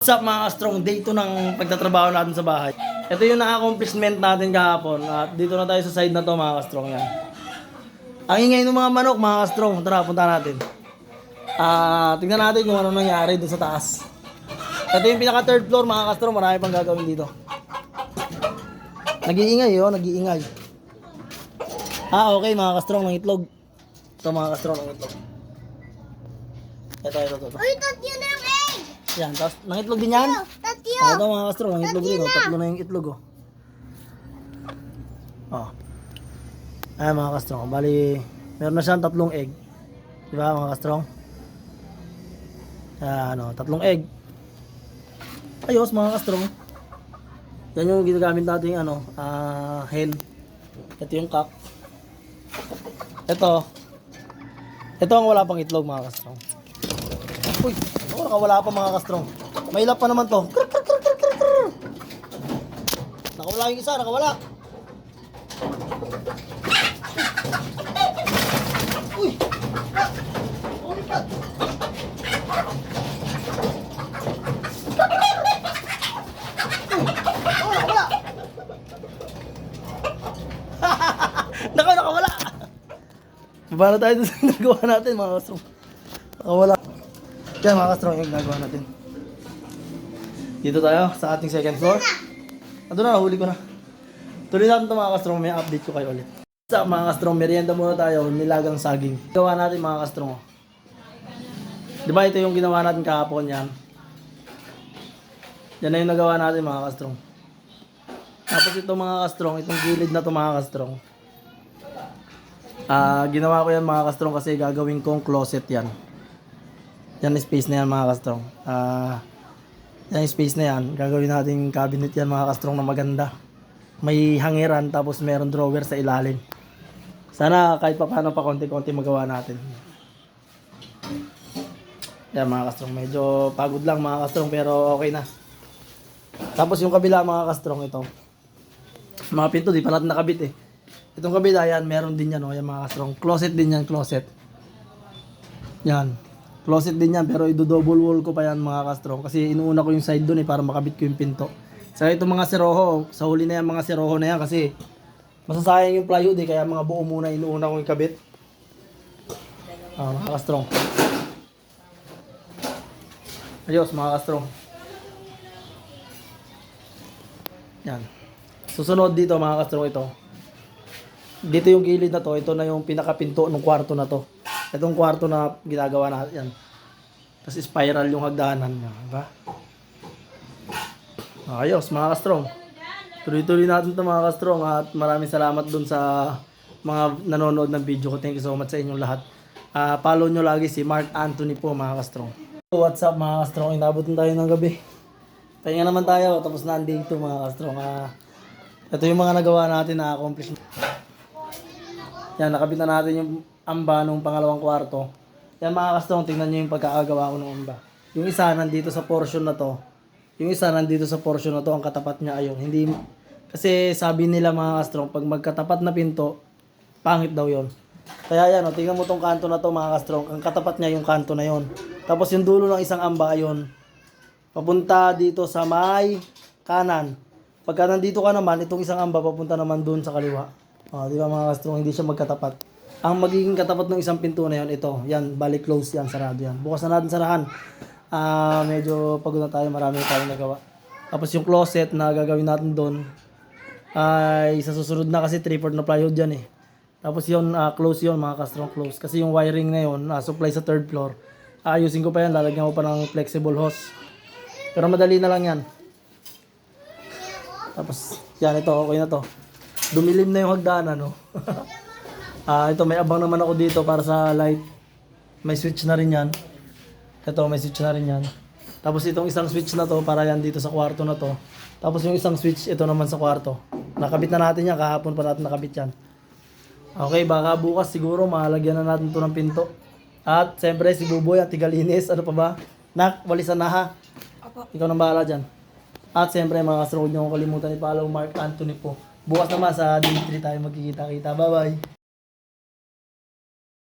What's up mga strong day 2 ng pagtatrabaho natin sa bahay. Ito yung na-accomplishment natin kahapon at dito na tayo sa side na to mga strong yan. Ang ingay ng mga manok mga strong, tara punta natin. Tingnan natin kung ano nangyari dun sa taas. Ito yung pinaka third floor mga strong, marami pang gagawin dito. Nag-iingay nag-iingay. Okay mga strong ng itlog. Ito mga strong ng itlog. Ito. Uy, tatlo na yung egg! Yan, tapos nangitlog din yan? Tatlo! Ito mga kastro, nangitlog din. Tatlo na yung itlog. Ayan mga kastro, bali meron na siyang tatlong egg. Diba mga kastro? Tatlong egg. Ayos mga kastro. Yan yung ginagamit natin hen. Ito yung cock. Ito ang wala pang itlog mga kastro. Uy, nakawala pa mga kastrong. May ilap pa naman to. Nakawala yung isa, nakawala. Uy! Oh my God! Oh, nakawala! Nakawala! Paano tayo sa nagawa natin mga kastrong? Nakawala. Yan mga kastrong yung ginagawa natin. Dito tayo sa ating second floor. Ito na, nahuli ko na. Tuloy natin ito mga kastrong, may update ko kayo ulit. Sa mga kastrong, merienda muna tayo, nilagang saging. Gawa natin mga kastrong. Diba ito yung ginawa natin kahapon yan? Yan na yung nagawa natin mga kastrong. Tapos ito mga kastrong, itong gilid na ito mga kastrong. Ginawa ko yan mga kastrong kasi gagawin kong closet yan. Yan space na yan mga kastrong. Yan space na yan. Gagawin natin cabinet yan mga kastrong na maganda. May hangiran tapos meron drawer sa ilalim. Sana kahit paano pa konti-konti magawa natin. Yan mga kastrong. Medyo pagod lang mga kastrong pero okay na. Tapos yung kabila mga kastrong ito. Mga pinto di pa natin nakabit eh. Itong kabila yan meron din yan yan mga kastrong. Closet din yan, closet. Yan. Closet din yan pero i-double wall ko pa yan mga kastrong kasi inuuna ko yung side doon para makabit ko yung pinto. Saka itong mga seroho, sa huli na yan mga seroho na yan kasi masasayang yung plywood kaya mga buo muna inuuna ko yung kabit. Mga kastrong. Ayos mga kastrong. Yan. Susunod dito mga kastrong ito. Dito yung gilid na to, ito na yung pinakapinto ng kwarto na to. Itong kwarto na ginagawa natin yan. Tapos spiral yung hagdanan niya, diba? Ayos mga kastrong. Tuloy-tuloy natin ito mga kastrong at maraming salamat dun sa mga nanonood ng video ko. Thank you so much sa inyong lahat. Follow nyo lagi si Mark Anthony po mga kastrong. What's up mga kastrong? Inabot na tayo ng gabi. Pahinga naman tayo tapos na ang day 2 mga kastrong. Ito yung mga nagawa natin na accomplishment. Yan, nakabit na natin yung amba nung pangalawang kwarto. Yan mga kastrong, tingnan nyo yung pagkakagawa ko ng amba. Yung isa nandito sa portion na to. Yung isa nandito sa portion na to, ang katapat niya ayun. Hindi, kasi sabi nila mga kastrong, pag magkatapat na pinto, pangit daw yon. Kaya yan, tingnan mo tong kanto na to mga kastrong. Ang katapat niya yung kanto na yon. Tapos yung dulo ng isang amba ayun. Papunta dito sa may kanan. Pagka nandito ka naman, itong isang amba papunta naman dun sa kaliwa. Di ba mga kastrong, hindi siya magkatapat. Ang magiging katapat ng isang pinto na yon, ito. Yan, balik close yan, sarado yan. Bukas na natin sarahan. Medyo pagod na tayo, marami tayong nagawa. Tapos yung closet na gagawin natin doon, ay sa susunod na kasi 3/4 na plywood yan eh. Tapos yun, close yun mga kastrong, close. Kasi yung wiring na yun, supply sa third floor. Ayusin ko pa yan, lalagyan ko pa ng flexible hose. Pero madali na lang yan. Tapos, yan ito, okay na to. Dumilim na yung hagdanan, no? Ito, may abang naman ako dito para sa light. May switch na rin yan. Ito, may switch na rin yan. Tapos itong isang switch na to, para yan dito sa kwarto na to. Tapos yung isang switch, ito naman sa kwarto. Nakabit na natin yan, kahapon pa natin nakabit yan. Okay, baka bukas siguro mahalagyan na natin to ng pinto. At siyempre si Buboy at Tigalinis, ano pa ba? Nak, walisan na ha. Ikaw nang bahala dyan. At siyempre mga kastrong, huwag niyo kalimutan i-follow Mark Anthony po. Bukas naman sa day 3 tayo magkikita-kita. Bye-bye!